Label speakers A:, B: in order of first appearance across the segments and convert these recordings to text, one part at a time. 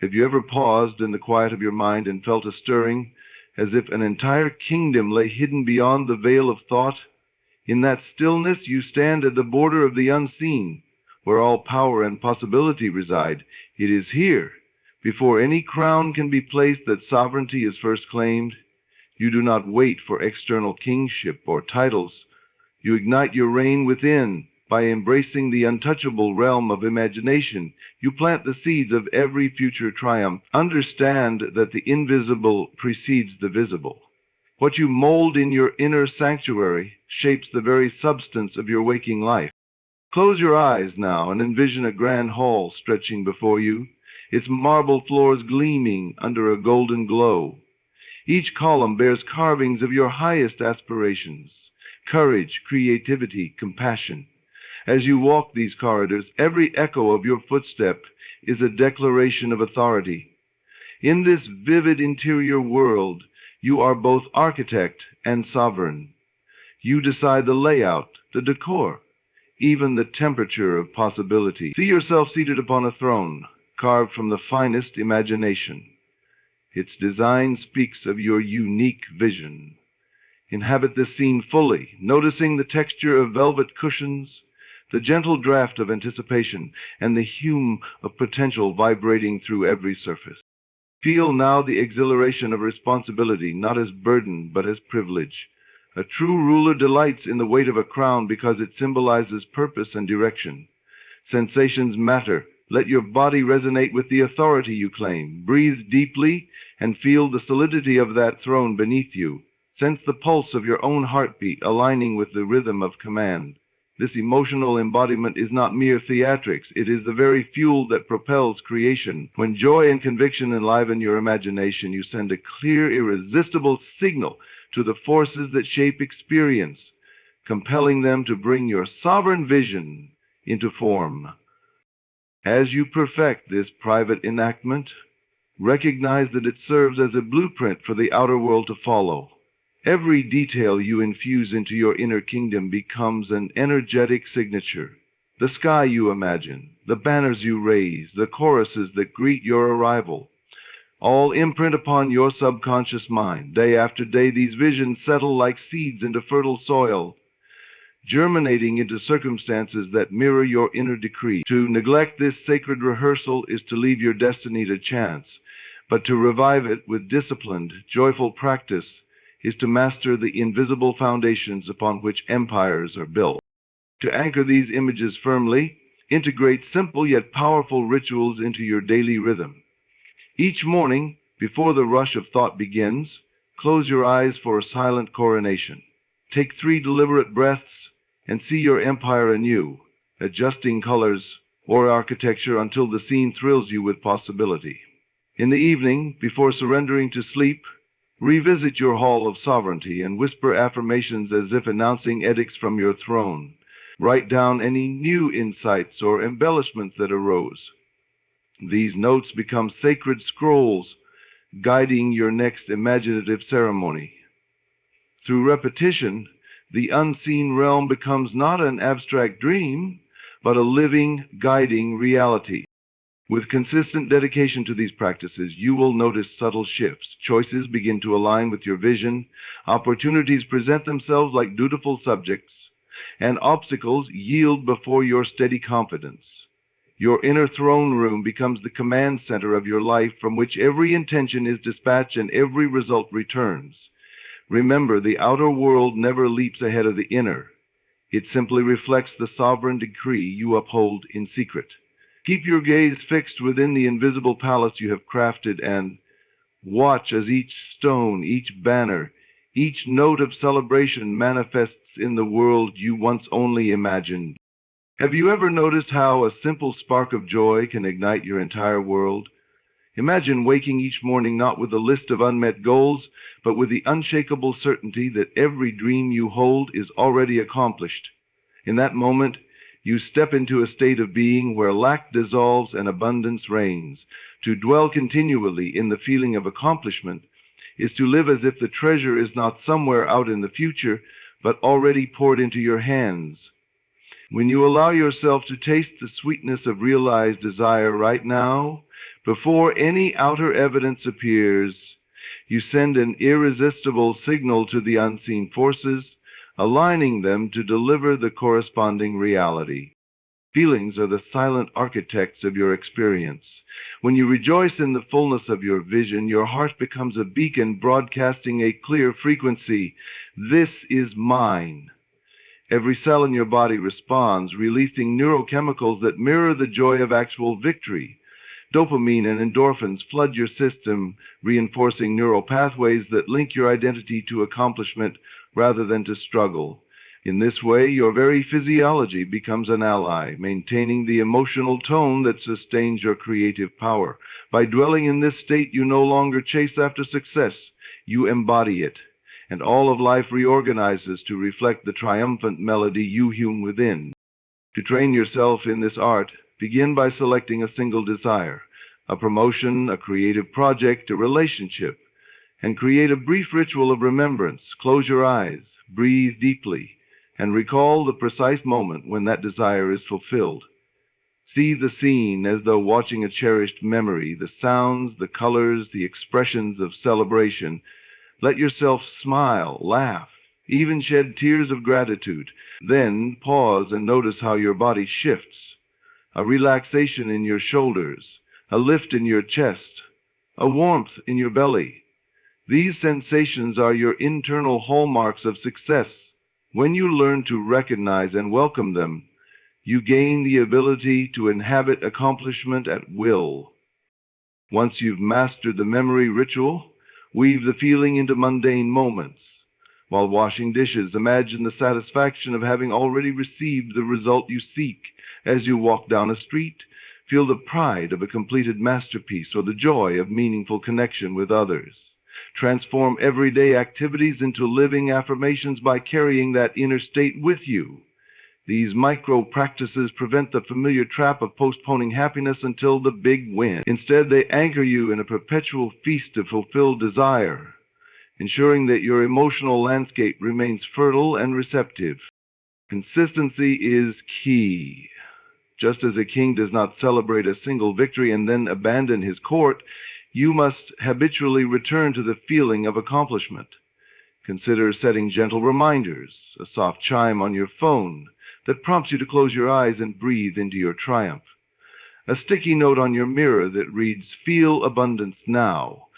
A: Have you ever paused in the quiet of your mind and felt a stirring, as if an entire kingdom lay hidden beyond the veil of thought? In that stillness you stand at the border of the unseen, where all power and possibility reside. It is here, before any crown can be placed, that sovereignty is first claimed. You do not wait for external kingship or titles. You ignite your reign within. By embracing the untouchable realm of imagination, you plant the seeds of every future triumph. Understand that the invisible precedes the visible. What you mold in your inner sanctuary shapes the very substance of your waking life. Close your eyes now and envision a grand hall stretching before you, its marble floors gleaming under a golden glow. Each column bears carvings of your highest aspirations: courage, creativity, compassion. As you walk these corridors, every echo of your footstep is a declaration of authority. In this vivid interior world, you are both architect and sovereign. You decide the layout, the decor, even the temperature of possibility. See yourself seated upon a throne, carved from the finest imagination. Its design speaks of your unique vision. Inhabit this scene fully, noticing the texture of velvet cushions, the gentle draft of anticipation, and the hum of potential vibrating through every surface. Feel now the exhilaration of responsibility, not as burden, but as privilege. A true ruler delights in the weight of a crown because it symbolizes purpose and direction. Sensations matter. Let your body resonate with the authority you claim. Breathe deeply and feel the solidity of that throne beneath you. Sense the pulse of your own heartbeat aligning with the rhythm of command. This emotional embodiment is not mere theatrics. It is the very fuel that propels creation. When joy and conviction enliven your imagination, you send a clear, irresistible signal to the forces that shape experience, compelling them to bring your sovereign vision into form. As you perfect this private enactment, recognize that it serves as a blueprint for the outer world to follow. Every detail you infuse into your inner kingdom becomes an energetic signature. The sky you imagine, the banners you raise, the choruses that greet your arrival, all imprint upon your subconscious mind. Day after day, these visions settle like seeds into fertile soil, germinating into circumstances that mirror your inner decree. To neglect this sacred rehearsal is to leave your destiny to chance, but to revive it with disciplined, joyful practice is to master the invisible foundations upon which empires are built. To anchor these images firmly, integrate simple yet powerful rituals into your daily rhythm. Each morning, before the rush of thought begins, close your eyes for a silent coronation. Take 3 deliberate breaths and see your empire anew, adjusting colors or architecture until the scene thrills you with possibility. In the evening, before surrendering to sleep, revisit your hall of sovereignty and whisper affirmations as if announcing edicts from your throne. Write down any new insights or embellishments that arose. These notes become sacred scrolls, guiding your next imaginative ceremony. Through repetition, the unseen realm becomes not an abstract dream, but a living, guiding reality. With consistent dedication to these practices, you will notice subtle shifts. Choices begin to align with your vision, opportunities present themselves like dutiful subjects, and obstacles yield before your steady confidence. Your inner throne room becomes the command center of your life, from which every intention is dispatched and every result returns. Remember, the outer world never leaps ahead of the inner. It simply reflects the sovereign decree you uphold in secret. Keep your gaze fixed within the invisible palace you have crafted and watch as each stone, each banner, each note of celebration manifests in the world you once only imagined. Have you ever noticed how a simple spark of joy can ignite your entire world? Imagine waking each morning not with a list of unmet goals, but with the unshakable certainty that every dream you hold is already accomplished. In that moment, you step into a state of being where lack dissolves and abundance reigns. To dwell continually in the feeling of accomplishment is to live as if the treasure is not somewhere out in the future, but already poured into your hands. When you allow yourself to taste the sweetness of realized desire right now, Before any outer evidence appears, you send an irresistible signal to the unseen forces, aligning them to deliver the corresponding reality. Feelings are the silent architects of your experience. When you rejoice in the fullness of your vision, your heart becomes a beacon broadcasting a clear frequency. This is mine. Every cell in your body responds, releasing neurochemicals that mirror the joy of actual victory. Dopamine and endorphins flood your system, reinforcing neural pathways that link your identity to accomplishment rather than to struggle. In this way, your very physiology becomes an ally, maintaining the emotional tone that sustains your creative power. By dwelling in this state, you no longer chase after success, you embody it, and all of life reorganizes to reflect the triumphant melody you hewn within. To train yourself in this art, begin by selecting a single desire, a promotion, a creative project, a relationship, and create a brief ritual of remembrance. Close your eyes, breathe deeply, and recall the precise moment when that desire is fulfilled. See the scene as though watching a cherished memory, the sounds, the colors, the expressions of celebration. Let yourself smile, laugh, even shed tears of gratitude. Then pause and notice how your body shifts. A relaxation in your shoulders, a lift in your chest, a warmth in your belly. These sensations are your internal hallmarks of success. When you learn to recognize and welcome them, you gain the ability to inhabit accomplishment at will. Once you've mastered the memory ritual, weave the feeling into mundane moments. While washing dishes, imagine the satisfaction of having already received the result you seek. As you walk down a street, feel the pride of a completed masterpiece or the joy of meaningful connection with others. Transform everyday activities into living affirmations by carrying that inner state with you. These micro-practices prevent the familiar trap of postponing happiness until the big win. Instead, they anchor you in a perpetual feast of fulfilled desire, ensuring that your emotional landscape remains fertile and receptive. Consistency is key. Just as a king does not celebrate a single victory and then abandon his court, you must habitually return to the feeling of accomplishment. Consider setting gentle reminders, a soft chime on your phone that prompts you to close your eyes and breathe into your triumph. A sticky note on your mirror that reads, "Feel abundance now,"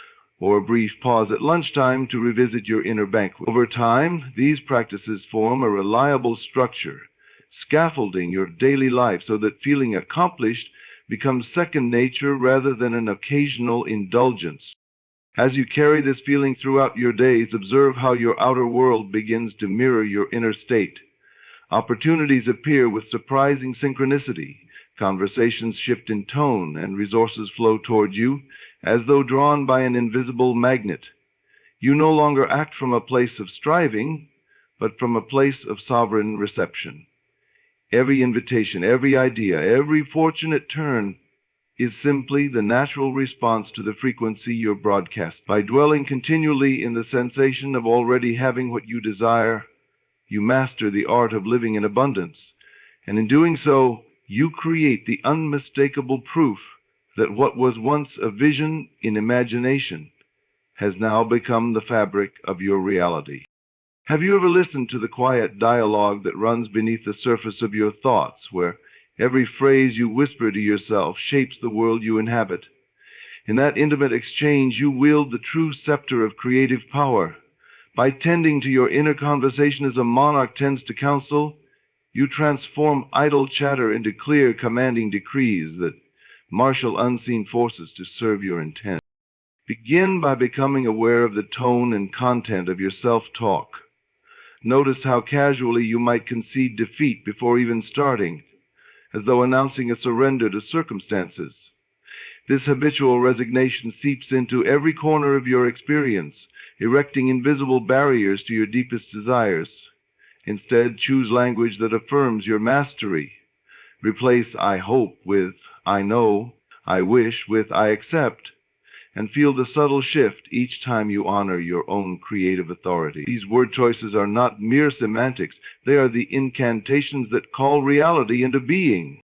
A: or a brief pause at lunchtime to revisit your inner banquet. Over time, these practices form a reliable structure, scaffolding your daily life so that feeling accomplished becomes second nature rather than an occasional indulgence. As you carry this feeling throughout your days, observe how your outer world begins to mirror your inner state. Opportunities appear with surprising synchronicity. Conversations shift in tone, and resources flow toward you as though drawn by an invisible magnet. You no longer act from a place of striving, but from a place of sovereign reception. Every invitation, every idea, every fortunate turn is simply the natural response to the frequency you're broadcasting. By dwelling continually in the sensation of already having what you desire, you master the art of living in abundance, and in doing so, you create the unmistakable proof that what was once a vision in imagination has now become the fabric of your reality. Have you ever listened to the quiet dialogue that runs beneath the surface of your thoughts, where every phrase you whisper to yourself shapes the world you inhabit? In that intimate exchange, you wield the true scepter of creative power. By tending to your inner conversation as a monarch tends to counsel, you transform idle chatter into clear, commanding decrees that marshal unseen forces to serve your intent. Begin by becoming aware of the tone and content of your self-talk. Notice how casually you might concede defeat before even starting, as though announcing a surrender to circumstances. This habitual resignation seeps into every corner of your experience, erecting invisible barriers to your deepest desires. Instead, choose language that affirms your mastery. Replace "I hope" with "I know," "I wish" with "I accept," and feel the subtle shift each time you honor your own creative authority. These word choices are not mere semantics. They are the incantations that call reality into being.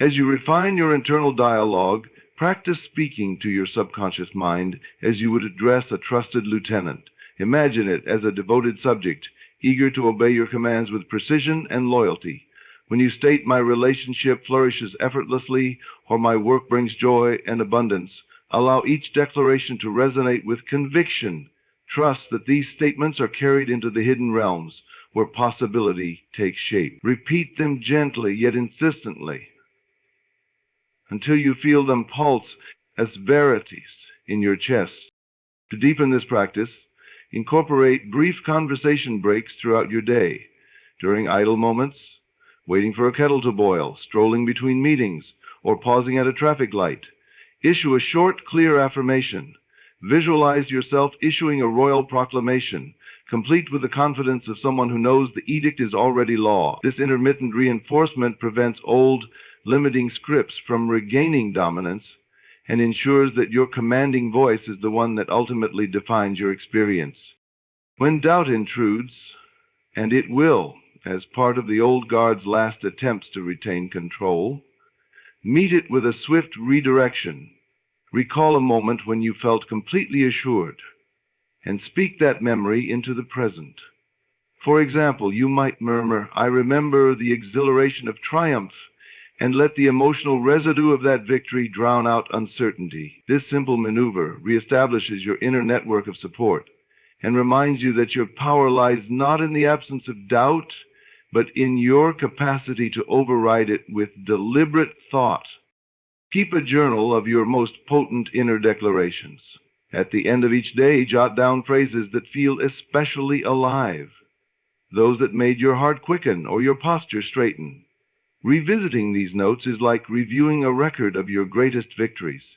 A: As you refine your internal dialogue, Practice speaking to your subconscious mind as you would address a trusted lieutenant. Imagine it as a devoted subject, eager to obey your commands with precision and loyalty. When you state, "My relationship flourishes effortlessly," or "My work brings joy and abundance," allow each declaration to resonate with conviction. Trust that these statements are carried into the hidden realms, where possibility takes shape. Repeat them gently yet insistently, until you feel them pulse as verities in your chest. To deepen this practice, incorporate brief conversation breaks throughout your day, during idle moments, waiting for a kettle to boil, strolling between meetings, or pausing at a traffic light. Issue a short, clear affirmation. Visualize yourself issuing a royal proclamation, complete with the confidence of someone who knows the edict is already law. This intermittent reinforcement prevents old, limiting scripts from regaining dominance and ensures that your commanding voice is the one that ultimately defines your experience. When doubt intrudes, and it will, as part of the old guard's last attempts to retain control, meet it with a swift redirection. Recall a moment when you felt completely assured, and speak that memory into the present. For example, you might murmur, "I remember the exhilaration of triumph," and let the emotional residue of that victory drown out uncertainty. This simple maneuver reestablishes your inner network of support and reminds you that your power lies not in the absence of doubt, but in your capacity to override it with deliberate thought. Keep a journal of your most potent inner declarations. At the end of each day, jot down phrases that feel especially alive, those that made your heart quicken or your posture straighten. Revisiting these notes is like reviewing a record of your greatest victories.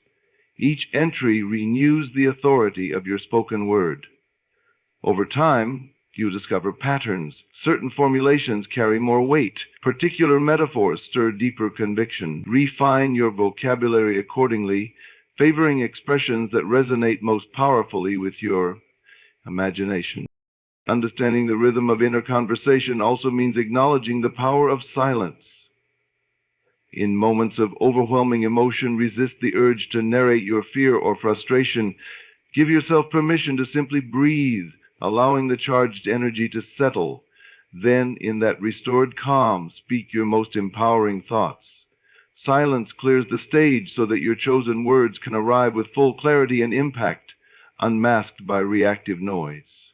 A: Each entry renews the authority of your spoken word. Over time, you discover patterns. Certain formulations carry more weight. Particular metaphors stir deeper conviction. Refine your vocabulary accordingly, favoring expressions that resonate most powerfully with your imagination. Understanding the rhythm of inner conversation also means acknowledging the power of silence. In moments of overwhelming emotion, resist the urge to narrate your fear or frustration. Give yourself permission to simply breathe, allowing the charged energy to settle. Then, in that restored calm, speak your most empowering thoughts. Silence clears the stage so that your chosen words can arrive with full clarity and impact, unmasked by reactive noise.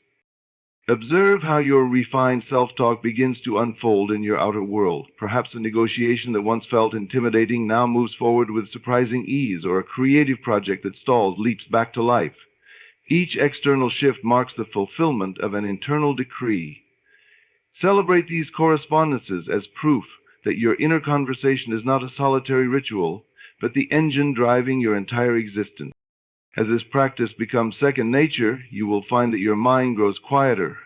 A: Observe how your refined self-talk begins to unfold in your outer world. Perhaps a negotiation that once felt intimidating now moves forward with surprising ease, or a creative project that stalls leaps back to life. Each external shift marks the fulfillment of an internal decree. Celebrate these correspondences as proof that your inner conversation is not a solitary ritual, but the engine driving your entire existence. As this practice becomes second nature, you will find that your mind grows quieter,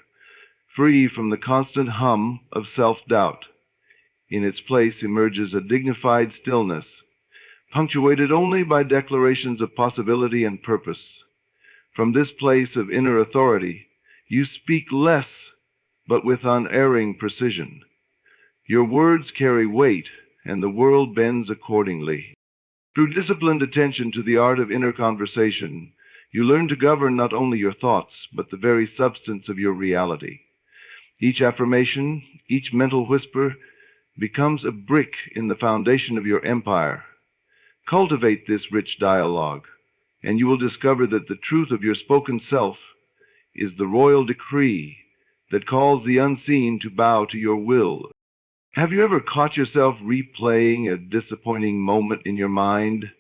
A: free from the constant hum of self-doubt. In its place emerges a dignified stillness, punctuated only by declarations of possibility and purpose. From this place of inner authority, you speak less, but with unerring precision. Your words carry weight, and the world bends accordingly. Through disciplined attention to the art of inner conversation, you learn to govern not only your thoughts, but the very substance of your reality. Each affirmation, each mental whisper, becomes a brick in the foundation of your empire. Cultivate this rich dialogue, and you will discover that the truth of your spoken self is the royal decree that calls the unseen to bow to your will. Have you ever caught yourself replaying a disappointing moment in your mind,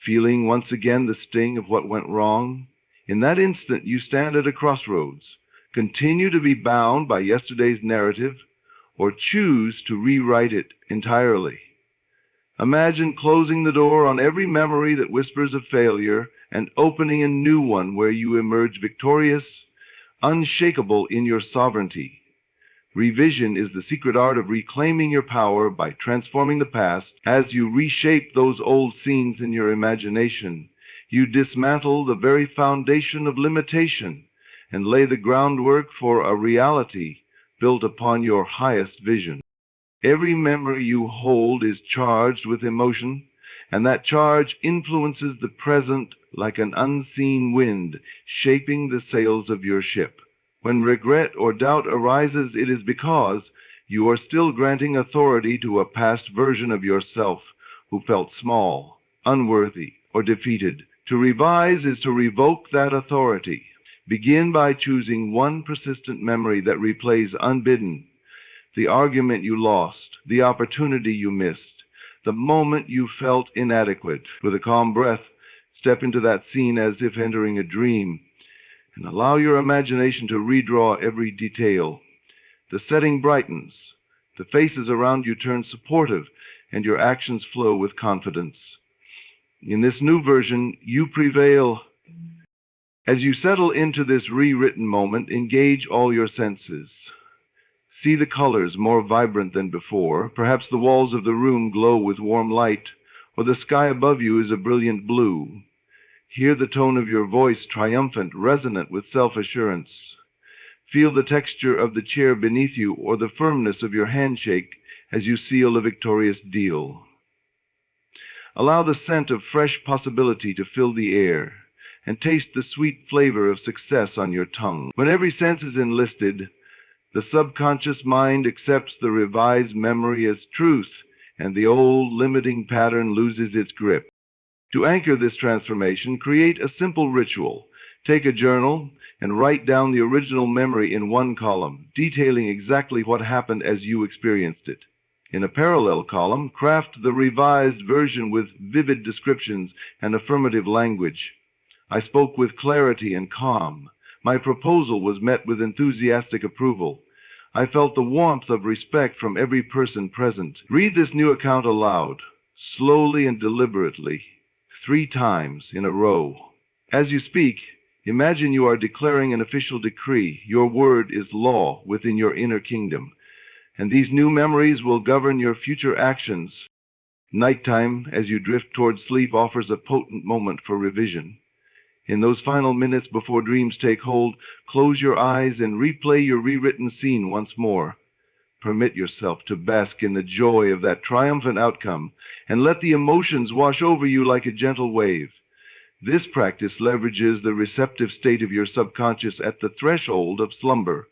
A: feeling once again the sting of what went wrong? In that instant, you stand at a crossroads. Continue to be bound by yesterday's narrative, or choose to rewrite it entirely. Imagine closing the door on every memory that whispers of failure and opening a new one where you emerge victorious, unshakable in your sovereignty. Revision is the secret art of reclaiming your power by transforming the past. As you reshape those old scenes in your imagination, you dismantle the very foundation of limitation and lay the groundwork for a reality built upon your highest vision. Every memory you hold is charged with emotion, and that charge influences the present like an unseen wind, shaping the sails of your ship. When regret or doubt arises, it is because you are still granting authority to a past version of yourself who felt small, unworthy, or defeated. To revise is to revoke that authority. Begin by choosing one persistent memory that replays unbidden the argument you lost, the opportunity you missed, the moment you felt inadequate. With a calm breath, step into that scene as if entering a dream, and allow your imagination to redraw every detail. The setting brightens, the faces around you turn supportive, and your actions flow with confidence. In this new version, you prevail. As you settle into this rewritten moment, engage all your senses. See the colors more vibrant than before. Perhaps the walls of the room glow with warm light, or the sky above you is a brilliant blue. Hear the tone of your voice, triumphant, resonant with self-assurance. Feel the texture of the chair beneath you or the firmness of your handshake as you seal a victorious deal. Allow the scent of fresh possibility to fill the air, and taste the sweet flavor of success on your tongue. When every sense is enlisted, the subconscious mind accepts the revised memory as truth, and the old limiting pattern loses its grip. To anchor this transformation, create a simple ritual. Take a journal and write down the original memory in one column, detailing exactly what happened as you experienced it. In a parallel column, craft the revised version with vivid descriptions and affirmative language. I spoke with clarity and calm. My proposal was met with enthusiastic approval. I felt the warmth of respect from every person present. Read this new account aloud, slowly and deliberately, 3 times in a row. As you speak, imagine you are declaring an official decree. Your word is law within your inner kingdom, and these new memories will govern your future actions. Nighttime, as you drift toward sleep, offers a potent moment for revision. In those final minutes before dreams take hold, close your eyes and replay your rewritten scene once more. Permit yourself to bask in the joy of that triumphant outcome, and let the emotions wash over you like a gentle wave. This practice leverages the receptive state of your subconscious at the threshold of slumber,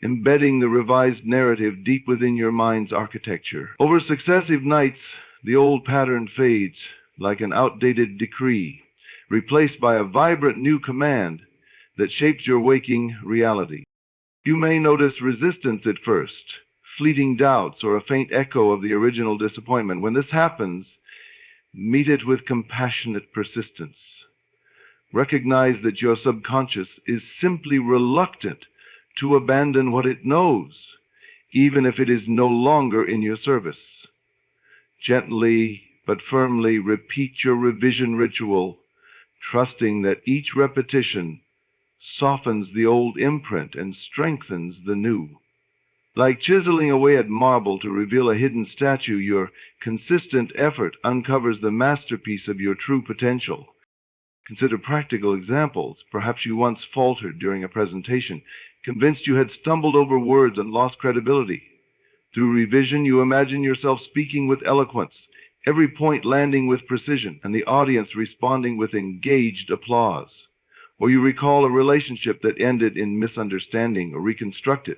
A: embedding the revised narrative deep within your mind's architecture. Over successive nights, the old pattern fades like an outdated decree, replaced by a vibrant new command that shapes your waking reality. You may notice resistance at first, fleeting doubts, or a faint echo of the original disappointment. When this happens, meet it with compassionate persistence. Recognize that your subconscious is simply reluctant to abandon what it knows, even if it is no longer in your service. Gently but firmly repeat your revision ritual, trusting that each repetition softens the old imprint and strengthens the new. Like chiseling away at marble to reveal a hidden statue, your consistent effort uncovers the masterpiece of your true potential. Consider practical examples. Perhaps you once faltered during a presentation, convinced you had stumbled over words and lost credibility. Through revision, you imagine yourself speaking with eloquence, every point landing with precision, and the audience responding with engaged applause. Or you recall a relationship that ended in misunderstanding or reconstruct it,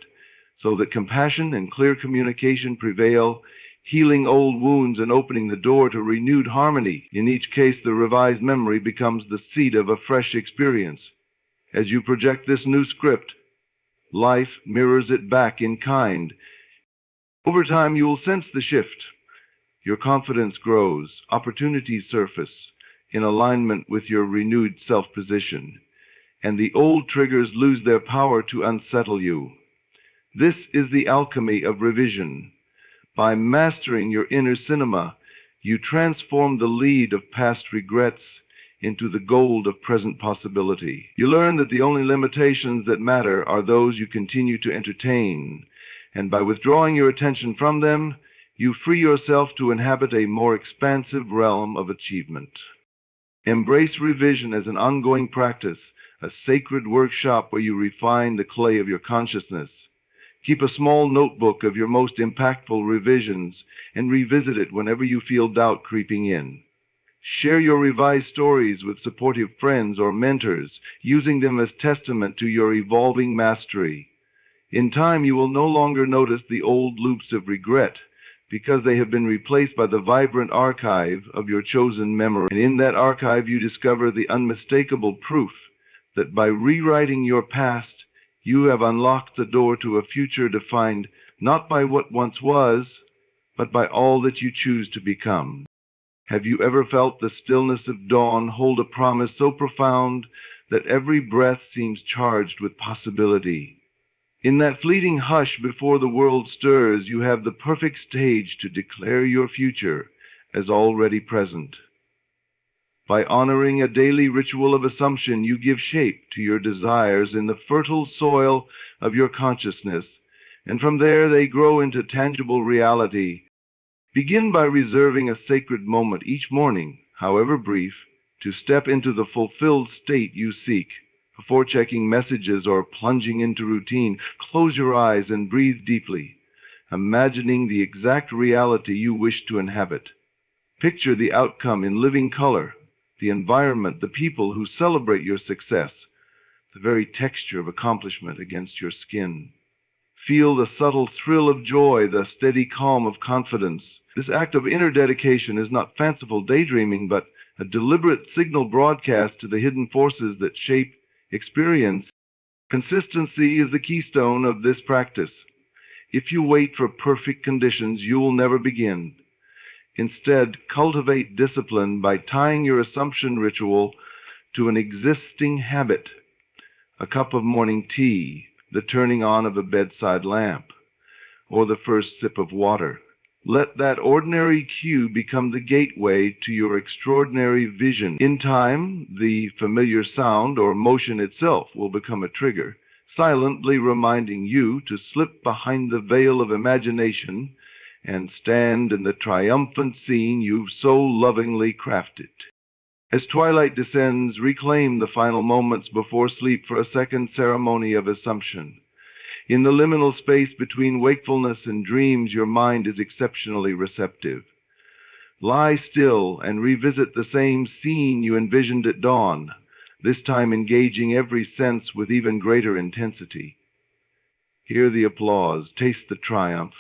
A: so that compassion and clear communication prevail, healing old wounds and opening the door to renewed harmony. In each case, the revised memory becomes the seed of a fresh experience. As you project this new script, life mirrors it back in kind. Over time, you will sense the shift. Your confidence grows, opportunities surface in alignment with your renewed self-position, and the old triggers lose their power to unsettle you. This is the alchemy of revision. By mastering your inner cinema, you transform the lead of past regrets into the gold of present possibility. You learn that the only limitations that matter are those you continue to entertain, and by withdrawing your attention from them, you free yourself to inhabit a more expansive realm of achievement. Embrace revision as an ongoing practice, a sacred workshop where you refine the clay of your consciousness. Keep a small notebook of your most impactful revisions and revisit it whenever you feel doubt creeping in. Share your revised stories with supportive friends or mentors, using them as testament to your evolving mastery. In time, you will no longer notice the old loops of regret, because they have been replaced by the vibrant archive of your chosen memory. And in that archive, you discover the unmistakable proof that by rewriting your past, you have unlocked the door to a future defined not by what once was, but by all that you choose to become. Have you ever felt the stillness of dawn hold a promise so profound that every breath seems charged with possibility? In that fleeting hush before the world stirs, you have the perfect stage to declare your future as already present. By honoring a daily ritual of assumption, you give shape to your desires in the fertile soil of your consciousness, and from there they grow into tangible reality. Begin by reserving a sacred moment each morning, however brief, to step into the fulfilled state you seek. Before checking messages or plunging into routine, close your eyes and breathe deeply, imagining the exact reality you wish to inhabit. Picture the outcome in living color, the environment, the people who celebrate your success, the very texture of accomplishment against your skin. Feel the subtle thrill of joy, the steady calm of confidence. This act of inner dedication is not fanciful daydreaming, but a deliberate signal broadcast to the hidden forces that shape experience. Consistency is the keystone of this practice. If you wait for perfect conditions, you will never begin. Instead, cultivate discipline by tying your assumption ritual to an existing habit: a cup of morning tea, the turning on of a bedside lamp, or the first sip of water. Let that ordinary cue become the gateway to your extraordinary vision. In time, the familiar sound or motion itself will become a trigger, silently reminding you to slip behind the veil of imagination and stand in the triumphant scene you've so lovingly crafted. As twilight descends, reclaim the final moments before sleep for a second ceremony of assumption. In the liminal space between wakefulness and dreams, your mind is exceptionally receptive. Lie still and revisit the same scene you envisioned at dawn, this time engaging every sense with even greater intensity. Hear the applause, taste the triumph,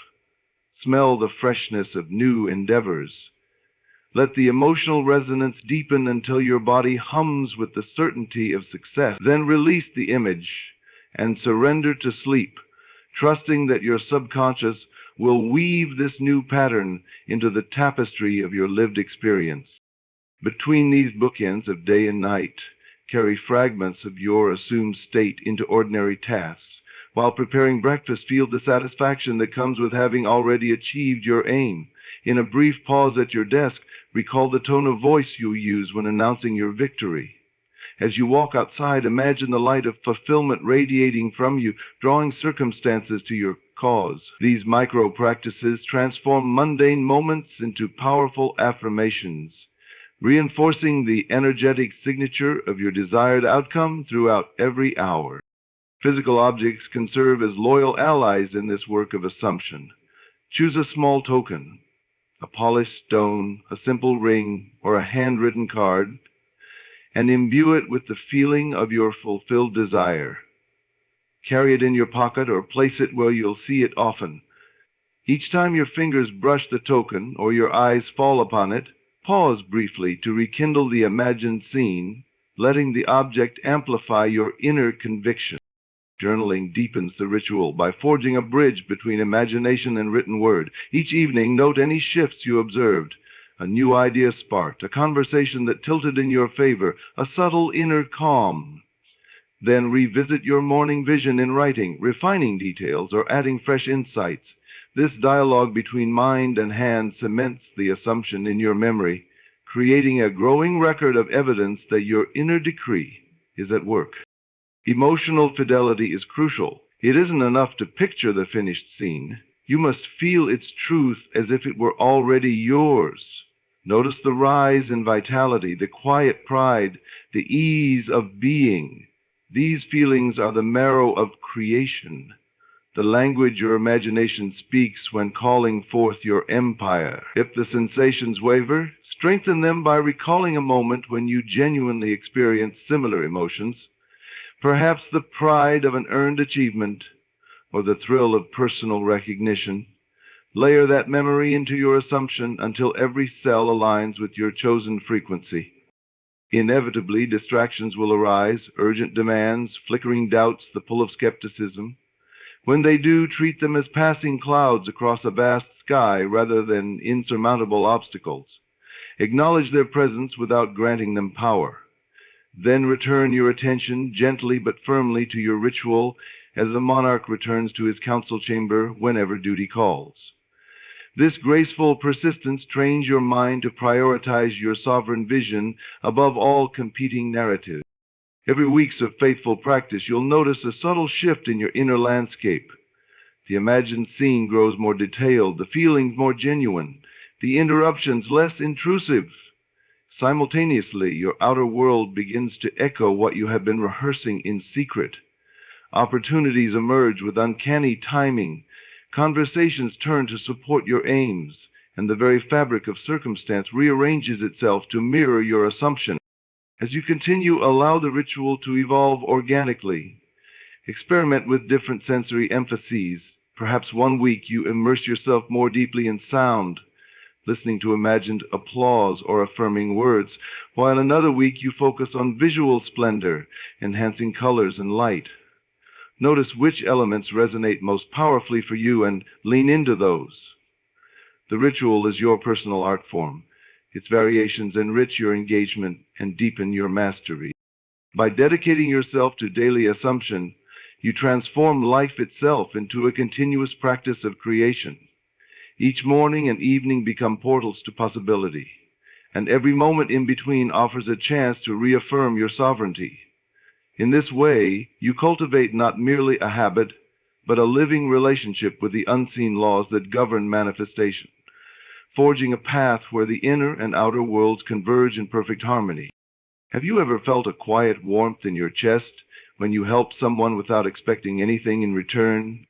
A: smell the freshness of new endeavors. Let the emotional resonance deepen until your body hums with the certainty of success. Then release the image and surrender to sleep, trusting that your subconscious will weave this new pattern into the tapestry of your lived experience. Between these bookends of day and night, carry fragments of your assumed state into ordinary tasks. While preparing breakfast, feel the satisfaction that comes with having already achieved your aim. In a brief pause at your desk, recall the tone of voice you use when announcing your victory. As you walk outside, imagine the light of fulfillment radiating from you, drawing circumstances to your cause. These micro-practices transform mundane moments into powerful affirmations, reinforcing the energetic signature of your desired outcome throughout every hour. Physical objects can serve as loyal allies in this work of assumption. Choose a small token, a polished stone, a simple ring, or a handwritten card, and imbue it with the feeling of your fulfilled desire. Carry it in your pocket or place it where you'll see it often. Each time your fingers brush the token or your eyes fall upon it, pause briefly to rekindle the imagined scene, letting the object amplify your inner conviction. Journaling deepens the ritual by forging a bridge between imagination and written word. Each evening, note any shifts you observed. A new idea sparked, a conversation that tilted in your favor, a subtle inner calm. Then revisit your morning vision in writing, refining details or adding fresh insights. This dialogue between mind and hand cements the assumption in your memory, creating a growing record of evidence that your inner decree is at work. Emotional fidelity is crucial. It isn't enough to picture the finished scene. You must feel its truth as if it were already yours. Notice the rise in vitality, the quiet pride, the ease of being. These feelings are the marrow of creation. the language your imagination speaks when calling forth your empire. If the sensations waver, strengthen them by recalling a moment when you genuinely experienced similar emotions, perhaps the pride of an earned achievement or the thrill of personal recognition. Layer that memory into your assumption until every cell aligns with your chosen frequency. Inevitably, distractions will arise, urgent demands, flickering doubts, the pull of skepticism. When they do, treat them as passing clouds across a vast sky rather than insurmountable obstacles. Acknowledge their presence without granting them power. Then return your attention gently but firmly to your ritual as a monarch returns to his council chamber whenever duty calls. This graceful persistence trains your mind to prioritize your sovereign vision above all competing narratives. Every week's of faithful practice, you'll notice a subtle shift in your inner landscape. The imagined scene grows more detailed, the feelings more genuine, the interruptions less intrusive. Simultaneously, your outer world begins to echo what you have been rehearsing in secret. Opportunities emerge with uncanny timing. Conversations turn to support your aims, and the very fabric of circumstance rearranges itself to mirror your assumption. As you continue, allow the ritual to evolve organically. Experiment with different sensory emphases. Perhaps one week you immerse yourself more deeply in sound, listening to imagined applause or affirming words, while another week you focus on visual splendor, enhancing colors and light. Notice which elements resonate most powerfully for you and lean into those. The ritual is your personal art form. Its variations enrich your engagement and deepen your mastery. By dedicating yourself to daily assumption, you transform life itself into a continuous practice of creation. Each morning and evening become portals to possibility, and every moment in between offers a chance to reaffirm your sovereignty. In this way, you cultivate not merely a habit, but a living relationship with the unseen laws that govern manifestation, forging a path where the inner and outer worlds converge in perfect harmony. Have you ever felt a quiet warmth in your chest when you helped someone without expecting anything in return,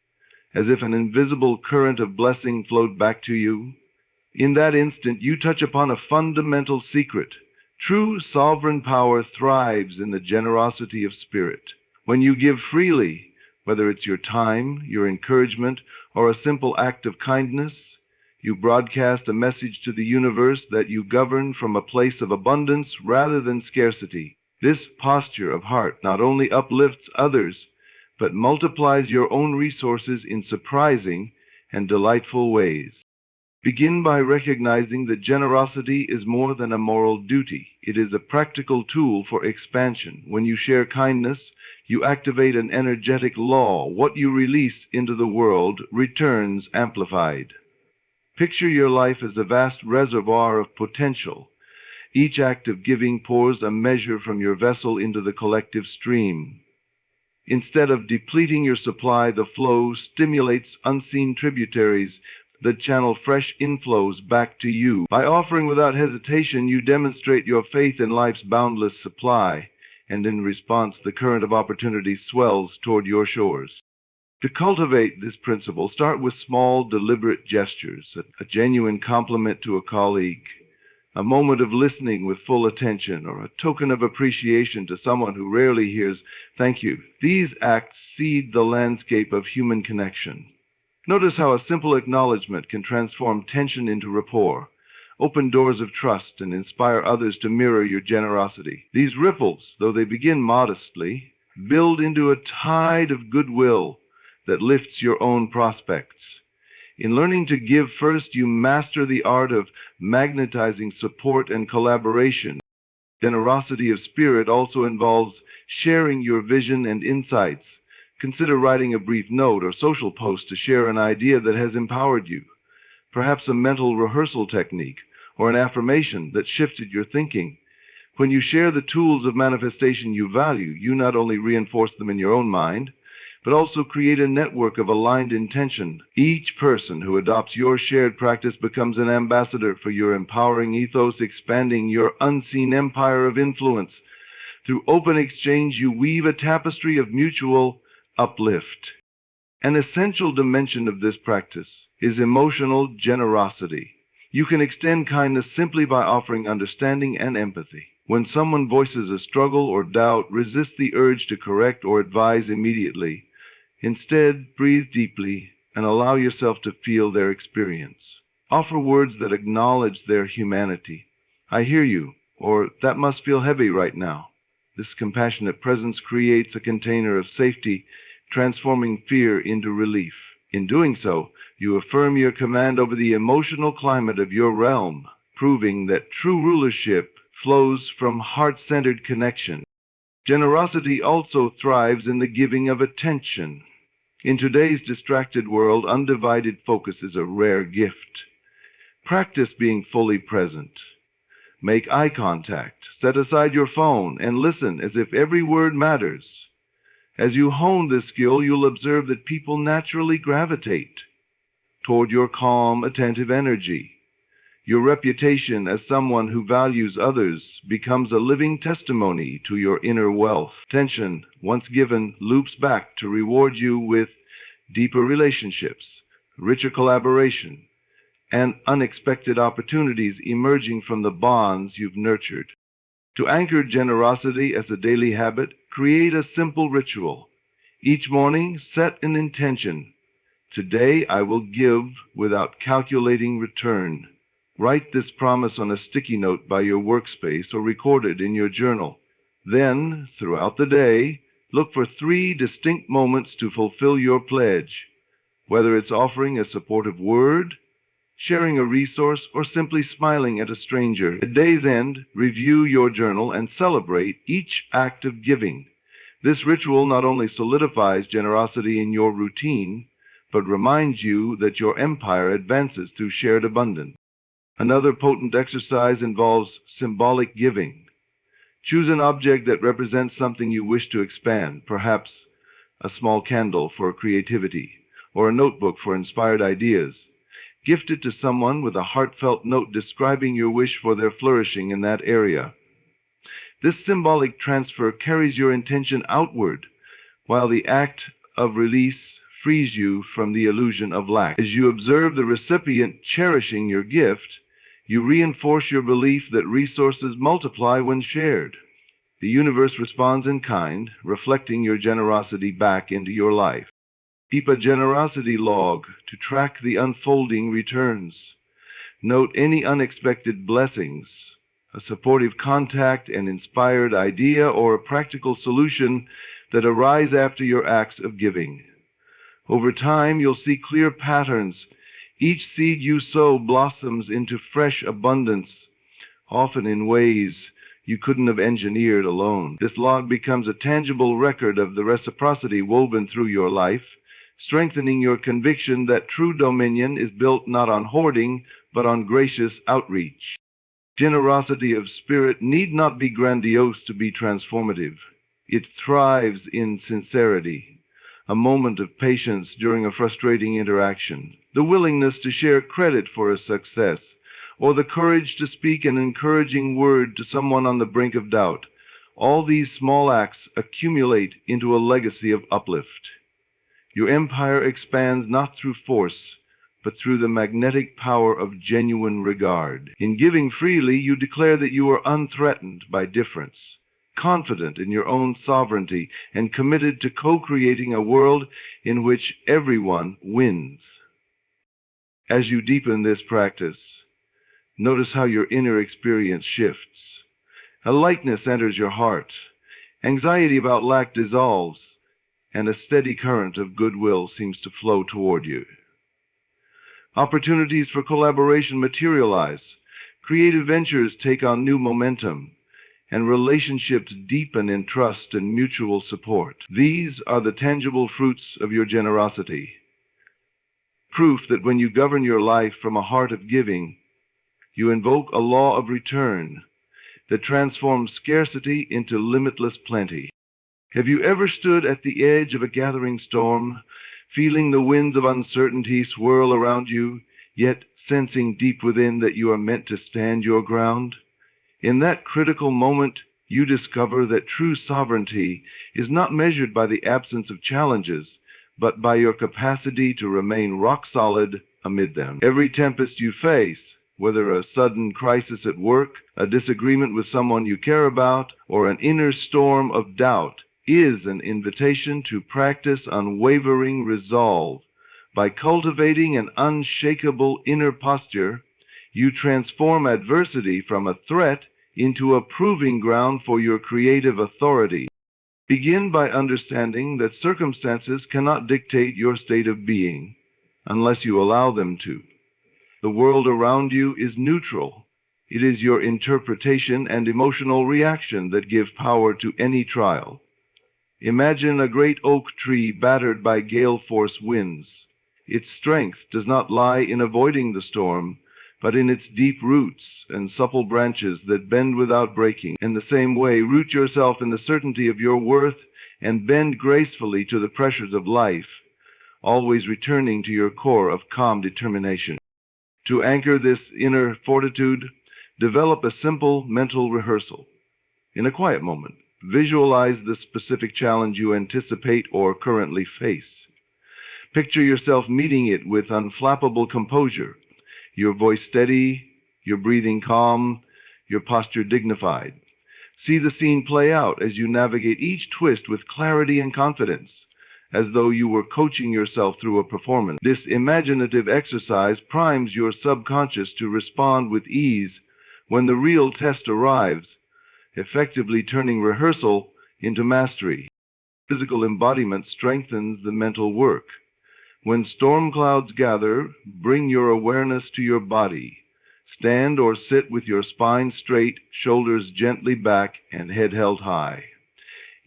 A: as if an invisible current of blessing flowed back to you? In that instant, you touch upon a fundamental secret. True sovereign power thrives in the generosity of spirit. When you give freely, whether it's your time, your encouragement, or a simple act of kindness, you broadcast a message to the universe that you govern from a place of abundance rather than scarcity. This posture of heart not only uplifts others, but multiplies your own resources in surprising and delightful ways. Begin by recognizing that generosity is more than a moral duty. It is a practical tool for expansion. When you share kindness, you activate an energetic law. What you release into the world returns amplified. Picture your life as a vast reservoir of potential. Each act of giving pours a measure from your vessel into the collective stream. Instead of depleting your supply, the flow stimulates unseen tributaries that channel fresh inflows back to you. By offering without hesitation, you demonstrate your faith in life's boundless supply, and in response, the current of opportunity swells toward your shores. To cultivate this principle, start with small, deliberate gestures, a genuine compliment to a colleague, a moment of listening with full attention, or a token of appreciation to someone who rarely hears "thank you." These acts seed the landscape of human connection. Notice how a simple acknowledgement can transform tension into rapport, open doors of trust, and inspire others to mirror your generosity. These ripples, though they begin modestly, build into a tide of goodwill that lifts your own prospects. In learning to give first, you master the art of magnetizing support and collaboration. Generosity of spirit also involves sharing your vision and insights. Consider writing a brief note or social post to share an idea that has empowered you, perhaps a mental rehearsal technique or an affirmation that shifted your thinking. When you share the tools of manifestation you value, you not only reinforce them in your own mind, but also create a network of aligned intention. Each person who adopts your shared practice becomes an ambassador for your empowering ethos, expanding your unseen empire of influence. Through open exchange, you weave a tapestry of mutual uplift. An essential dimension of this practice is emotional generosity. You can extend kindness simply by offering understanding and empathy. When someone voices a struggle or doubt, resist the urge to correct or advise immediately. Instead, breathe deeply and allow yourself to feel their experience. Offer words that acknowledge their humanity. I hear you, or that must feel heavy right now. This compassionate presence creates a container of safety, transforming fear into relief. In doing so, you affirm your command over the emotional climate of your realm, proving that true rulership flows from heart-centered connection. Generosity also thrives in the giving of attention. In today's distracted world, undivided focus is a rare gift. Practice being fully present. Make eye contact, set aside your phone, and listen as if every word matters. As you hone this skill, you'll observe that people naturally gravitate toward your calm, attentive energy. Your reputation as someone who values others becomes a living testimony to your inner wealth. Attention, once given, loops back to reward you with deeper relationships, richer collaboration, and unexpected opportunities emerging from the bonds you've nurtured. To anchor generosity as a daily habit, create a simple ritual. Each morning, set an intention. Today I will give without calculating return. Write this promise on a sticky note by your workspace or record it in your journal. Then, throughout the day, look for 3 distinct moments to fulfill your pledge, whether it's offering a supportive word, sharing a resource, or simply smiling at a stranger. At day's end, review your journal and celebrate each act of giving. This ritual not only solidifies generosity in your routine, but reminds you that your empire advances through shared abundance. Another potent exercise involves symbolic giving. Choose an object that represents something you wish to expand, perhaps a small candle for creativity, or a notebook for inspired ideas. Gift it to someone with a heartfelt note describing your wish for their flourishing in that area. This symbolic transfer carries your intention outward, while the act of release frees you from the illusion of lack. As you observe the recipient cherishing your gift, you reinforce your belief that resources multiply when shared. The universe responds in kind, reflecting your generosity back into your life. Keep a generosity log to track the unfolding returns. Note any unexpected blessings, a supportive contact, an inspired idea, or a practical solution that arise after your acts of giving. Over time, you'll see clear patterns. Each seed you sow blossoms into fresh abundance, often in ways you couldn't have engineered alone. This log becomes a tangible record of the reciprocity woven through your life, strengthening your conviction that true dominion is built not on hoarding, but on gracious outreach. Generosity of spirit need not be grandiose to be transformative. It thrives in sincerity, a moment of patience during a frustrating interaction, the willingness to share credit for a success, or the courage to speak an encouraging word to someone on the brink of doubt. All these small acts accumulate into a legacy of uplift. Your empire expands not through force, but through the magnetic power of genuine regard. In giving freely, you declare that you are unthreatened by difference, confident in your own sovereignty, and committed to co-creating a world in which everyone wins. As you deepen this practice, notice how your inner experience shifts. A lightness enters your heart. Anxiety about lack dissolves, and a steady current of goodwill seems to flow toward you. Opportunities for collaboration materialize. Creative ventures take on new momentum, and relationships deepen in trust and mutual support. These are the tangible fruits of your generosity. Proof that when you govern your life from a heart of giving, you invoke a law of return that transforms scarcity into limitless plenty. Have you ever stood at the edge of a gathering storm, feeling the winds of uncertainty swirl around you, yet sensing deep within that you are meant to stand your ground? In that critical moment, you discover that true sovereignty is not measured by the absence of challenges, but by your capacity to remain rock solid amid them. Every tempest you face, whether a sudden crisis at work, a disagreement with someone you care about, or an inner storm of doubt, is an invitation to practice unwavering resolve. By cultivating an unshakable inner posture, you transform adversity from a threat into a proving ground for your creative authority. Begin by understanding that circumstances cannot dictate your state of being unless you allow them to. The world around you is neutral. It is your interpretation and emotional reaction that give power to any trial. Imagine a great oak tree battered by gale-force winds. Its strength does not lie in avoiding the storm, but in its deep roots and supple branches that bend without breaking. In the same way, root yourself in the certainty of your worth and bend gracefully to the pressures of life, always returning to your core of calm determination. To anchor this inner fortitude, develop a simple mental rehearsal. In a quiet moment, visualize the specific challenge you anticipate or currently face. Picture yourself meeting it with unflappable composure, your voice steady, your breathing calm, your posture dignified. See the scene play out as you navigate each twist with clarity and confidence, as though you were coaching yourself through a performance. This imaginative exercise primes your subconscious to respond with ease when the real test arrives, effectively turning rehearsal into mastery. Physical embodiment strengthens the mental work. When storm clouds gather, bring your awareness to your body. Stand or sit with your spine straight, shoulders gently back, and head held high.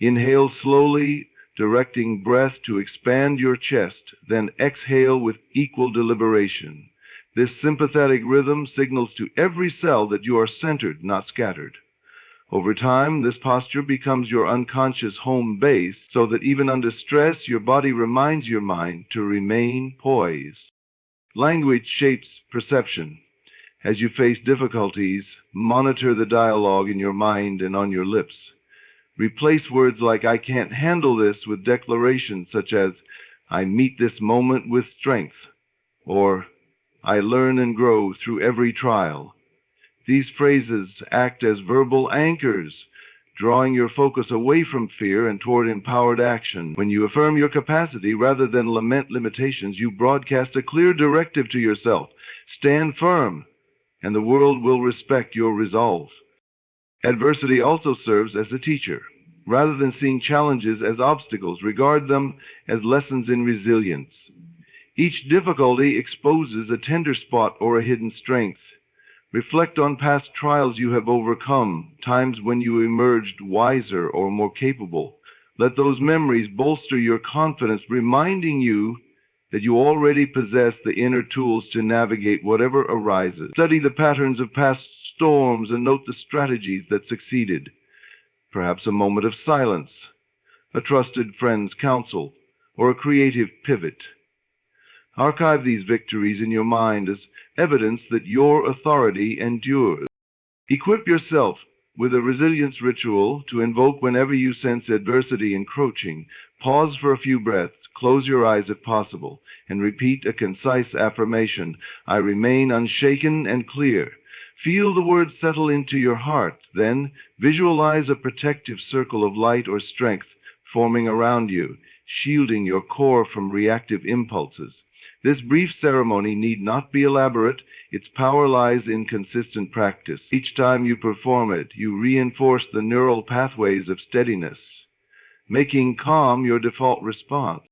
A: Inhale slowly, directing breath to expand your chest, then exhale with equal deliberation. This sympathetic rhythm signals to every cell that you are centered, not scattered. Over time, this posture becomes your unconscious home base, so that even under stress, your body reminds your mind to remain poised. Language shapes perception. As you face difficulties, monitor the dialogue in your mind and on your lips. Replace words like "I can't handle this" with declarations such as "I meet this moment with strength," or "I learn and grow through every trial." These phrases act as verbal anchors, drawing your focus away from fear and toward empowered action. When you affirm your capacity rather than lament limitations, you broadcast a clear directive to yourself. Stand firm, and the world will respect your resolve. Adversity also serves as a teacher. Rather than seeing challenges as obstacles, regard them as lessons in resilience. Each difficulty exposes a tender spot or a hidden strength. Reflect on past trials you have overcome, times when you emerged wiser or more capable. Let those memories bolster your confidence, reminding you that you already possess the inner tools to navigate whatever arises. Study the patterns of past storms and note the strategies that succeeded. Perhaps a moment of silence, a trusted friend's counsel, or a creative pivot. Archive these victories in your mind as evidence that your authority endures. Equip yourself with a resilience ritual to invoke whenever you sense adversity encroaching. Pause for a few breaths, close your eyes if possible, and repeat a concise affirmation. I remain unshaken and clear. Feel the words settle into your heart. Then visualize a protective circle of light or strength forming around you, shielding your core from reactive impulses. This brief ceremony need not be elaborate. Its power lies in consistent practice. Each time you perform it, you reinforce the neural pathways of steadiness, making calm your default response.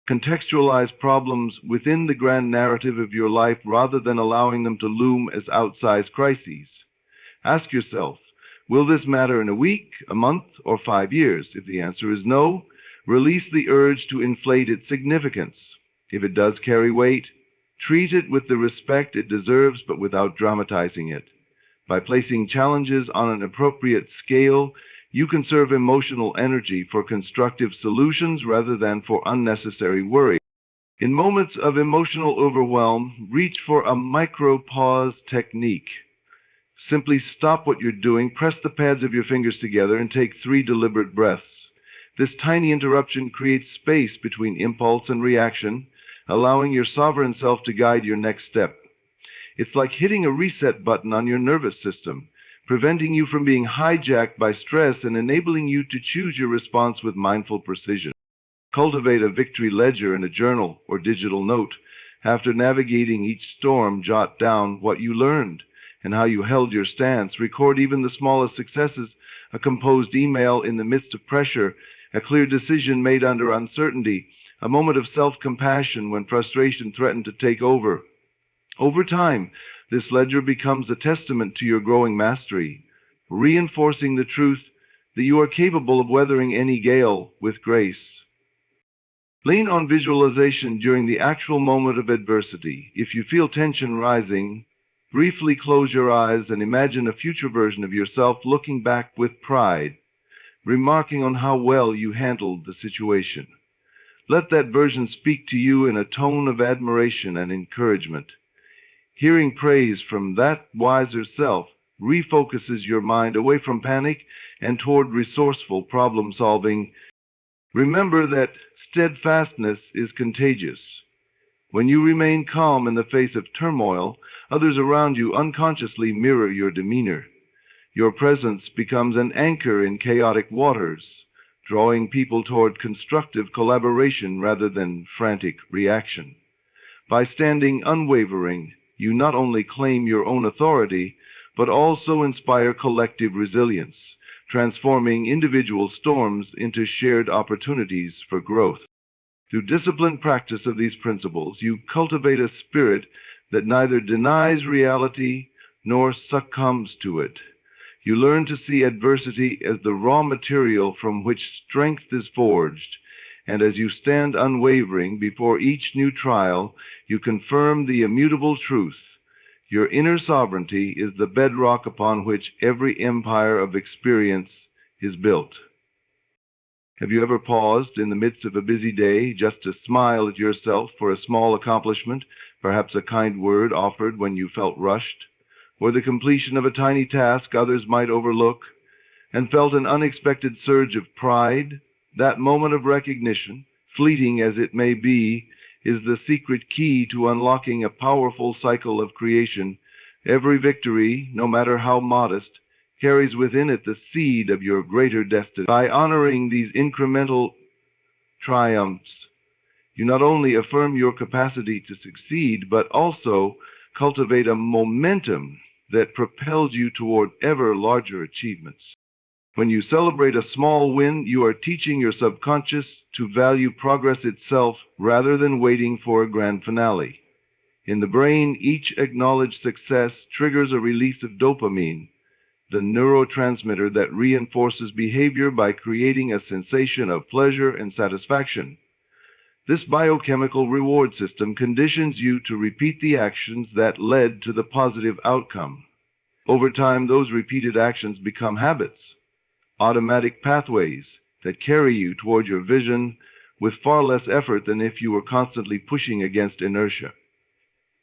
A: Contextualize problems within the grand narrative of your life rather than allowing them to loom as outsized crises. Ask yourself, will this matter in a week, a month, or 5 years? If the answer is no, release the urge to inflate its significance. If it does carry weight, treat it with the respect it deserves, but without dramatizing it. By placing challenges on an appropriate scale, you conserve emotional energy for constructive solutions rather than for unnecessary worry. In moments of emotional overwhelm, reach for a micro-pause technique. Simply stop what you're doing, press the pads of your fingers together, and take 3 deliberate breaths. This tiny interruption creates space between impulse and reaction, allowing your sovereign self to guide your next step. It's like hitting a reset button on your nervous system, preventing you from being hijacked by stress and enabling you to choose your response with mindful precision. Cultivate a victory ledger in a journal or digital note. After navigating each storm, jot down what you learned and how you held your stance. Record even the smallest successes, a composed email in the midst of pressure, a clear decision made under uncertainty, a moment of self-compassion when frustration threatened to take over. Over time, this ledger becomes a testament to your growing mastery, reinforcing the truth that you are capable of weathering any gale with grace. Lean on visualization during the actual moment of adversity. If you feel tension rising, briefly close your eyes and imagine a future version of yourself looking back with pride, remarking on how well you handled the situation. Let that version speak to you in a tone of admiration and encouragement. Hearing praise from that wiser self refocuses your mind away from panic and toward resourceful problem-solving. Remember that steadfastness is contagious. When you remain calm in the face of turmoil, others around you unconsciously mirror your demeanor. Your presence becomes an anchor in chaotic waters, drawing people toward constructive collaboration rather than frantic reaction. By standing unwavering, you not only claim your own authority, but also inspire collective resilience, transforming individual storms into shared opportunities for growth. Through disciplined practice of these principles, you cultivate a spirit that neither denies reality nor succumbs to it. You learn to see adversity as the raw material from which strength is forged, and as you stand unwavering before each new trial, you confirm the immutable truth. Your inner sovereignty is the bedrock upon which every empire of experience is built. Have you ever paused in the midst of a busy day just to smile at yourself for a small accomplishment, perhaps a kind word offered when you felt rushed, or the completion of a tiny task others might overlook, and felt an unexpected surge of pride? That moment of recognition, fleeting as it may be, is the secret key to unlocking a powerful cycle of creation. Every victory, no matter how modest, carries within it the seed of your greater destiny. By honoring these incremental triumphs, you not only affirm your capacity to succeed, but also cultivate a momentum that propels you toward ever larger achievements. When you celebrate a small win, you are teaching your subconscious to value progress itself rather than waiting for a grand finale. In the brain, each acknowledged success triggers a release of dopamine, the neurotransmitter that reinforces behavior by creating a sensation of pleasure and satisfaction. This biochemical reward system conditions you to repeat the actions that led to the positive outcome. Over time, those repeated actions become habits, automatic pathways that carry you toward your vision with far less effort than if you were constantly pushing against inertia.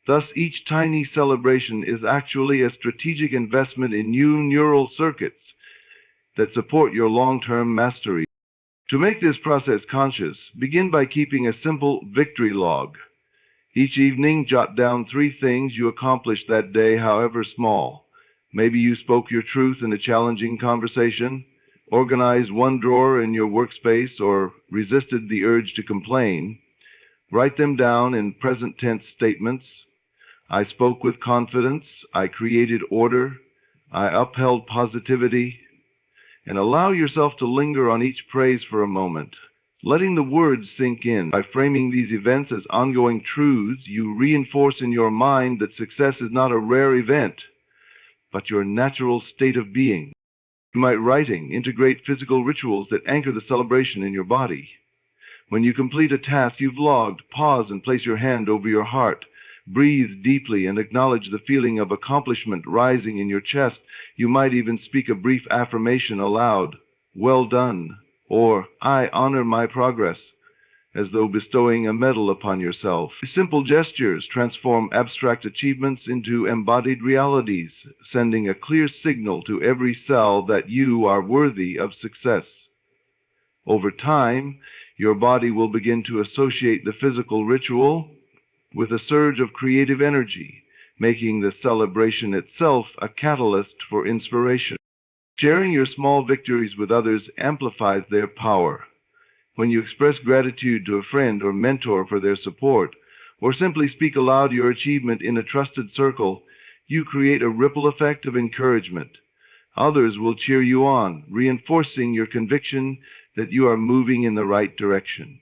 A: Thus, each tiny celebration is actually a strategic investment in new neural circuits that support your long-term mastery. To make this process conscious, begin by keeping a simple victory log. Each evening, jot down 3 things you accomplished that day, however small. Maybe you spoke your truth in a challenging conversation, organized one drawer in your workspace, or resisted the urge to complain. Write them down in present tense statements. I spoke with confidence. I created order. I upheld positivity. And allow yourself to linger on each praise for a moment, letting the words sink in. By framing these events as ongoing truths, you reinforce in your mind that success is not a rare event, but your natural state of being. You might integrate physical rituals that anchor the celebration in your body. When you complete a task you've logged, pause and place your hand over your heart. Breathe deeply and acknowledge the feeling of accomplishment rising in your chest. You might even speak a brief affirmation aloud. Well done, or I honor my progress, as though bestowing a medal upon yourself. Simple gestures transform abstract achievements into embodied realities, sending a clear signal to every cell that you are worthy of success. Over time, your body will begin to associate the physical ritual with a surge of creative energy, making the celebration itself a catalyst for inspiration. Sharing your small victories with others amplifies their power. When you express gratitude to a friend or mentor for their support, or simply speak aloud your achievement in a trusted circle, you create a ripple effect of encouragement. Others will cheer you on, reinforcing your conviction that you are moving in the right direction.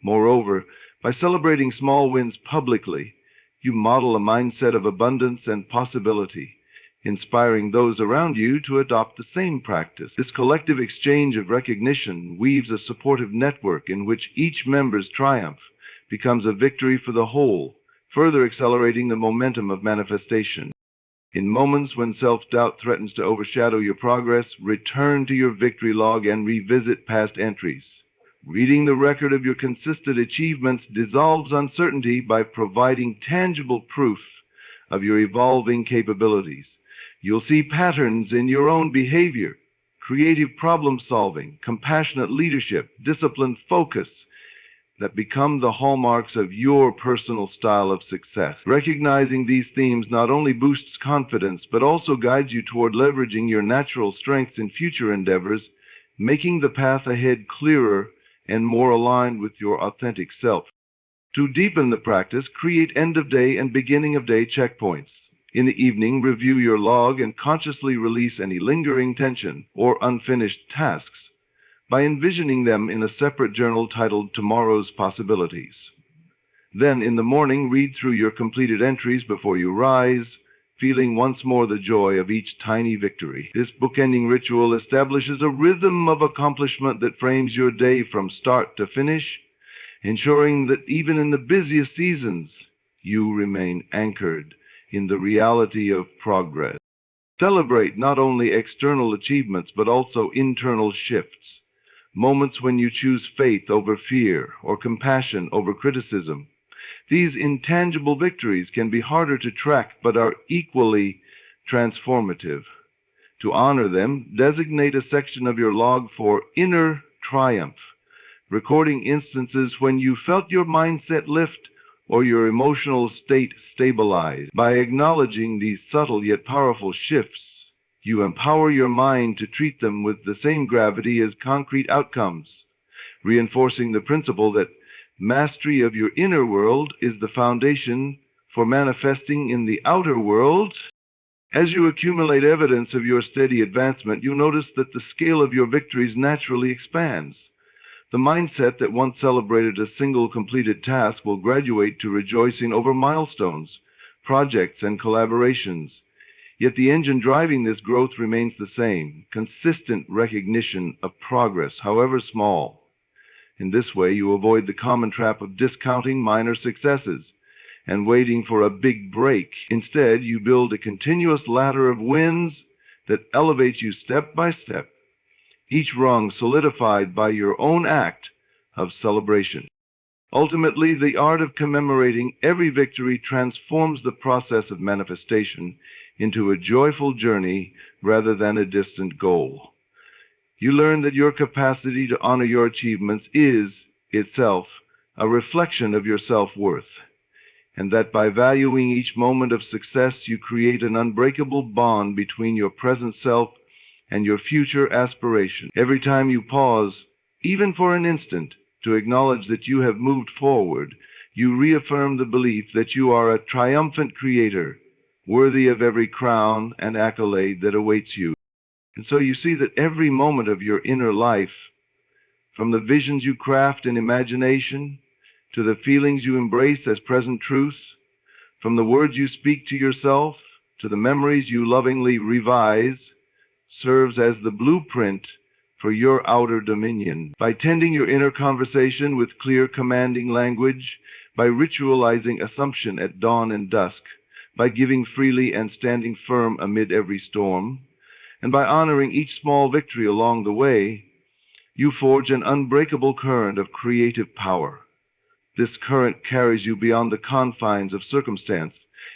A: Moreover, by celebrating small wins publicly, you model a mindset of abundance and possibility, inspiring those around you to adopt the same practice. This collective exchange of recognition weaves a supportive network in which each member's triumph becomes a victory for the whole, further accelerating the momentum of manifestation. In moments when self-doubt threatens to overshadow your progress, return to your victory log and revisit past entries. Reading the record of your consistent achievements dissolves uncertainty by providing tangible proof of your evolving capabilities. You'll see patterns in your own behavior, creative problem-solving, compassionate leadership, disciplined focus, that become the hallmarks of your personal style of success. Recognizing these themes not only boosts confidence, but also guides you toward leveraging your natural strengths in future endeavors, making the path ahead clearer and more aligned with your authentic self. To deepen the practice, create end-of-day and beginning-of-day checkpoints. In the evening, review your log and consciously release any lingering tension or unfinished tasks by envisioning them in a separate journal titled Tomorrow's Possibilities. Then, in the morning, read through your completed entries before you rise, feeling once more the joy of each tiny victory. This bookending ritual establishes a rhythm of accomplishment that frames your day from start to finish, ensuring that even in the busiest seasons, you remain anchored in the reality of progress. Celebrate not only external achievements, but also internal shifts. Moments when you choose faith over fear or compassion over criticism. These intangible victories can be harder to track, but are equally transformative. To honor them, designate a section of your log for inner triumph, recording instances when you felt your mindset lift or your emotional state stabilize. By acknowledging these subtle yet powerful shifts, you empower your mind to treat them with the same gravity as concrete outcomes, reinforcing the principle that mastery of your inner world is the foundation for manifesting in the outer world. As you accumulate evidence of your steady advancement, you notice that the scale of your victories naturally expands. The mindset that once celebrated a single completed task will graduate to rejoicing over milestones, projects, and collaborations. Yet the engine driving this growth remains the same, consistent recognition of progress, however small. In this way, you avoid the common trap of discounting minor successes and waiting for a big break. Instead, you build a continuous ladder of wins that elevates you step by step, each rung solidified by your own act of celebration. Ultimately, the art of commemorating every victory transforms the process of manifestation into a joyful journey rather than a distant goal. You learn that your capacity to honor your achievements is, itself, a reflection of your self-worth, and that by valuing each moment of success, you create an unbreakable bond between your present self and your future aspiration. Every time you pause, even for an instant, to acknowledge that you have moved forward, you reaffirm the belief that you are a triumphant creator, worthy of every crown and accolade that awaits you. And so you see that every moment of your inner life, from the visions you craft in imagination, to the feelings you embrace as present truths, from the words you speak to yourself, to the memories you lovingly revise, serves as the blueprint for your outer dominion. By tending your inner conversation with clear, commanding language, by ritualizing assumption at dawn and dusk, by giving freely and standing firm amid every storm, and by honoring each small victory along the way, you forge an unbreakable current of creative power. This current carries you beyond the confines of circumstance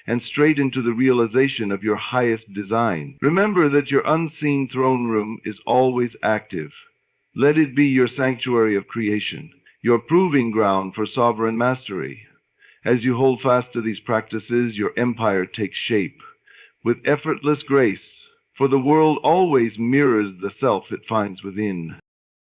A: and straight into the realization of your highest design. Remember that your unseen throne room is always active, Let it be your sanctuary of creation, your proving ground for sovereign mastery. As you hold fast to these practices, your empire takes shape with effortless grace, for the world always mirrors the self it finds within.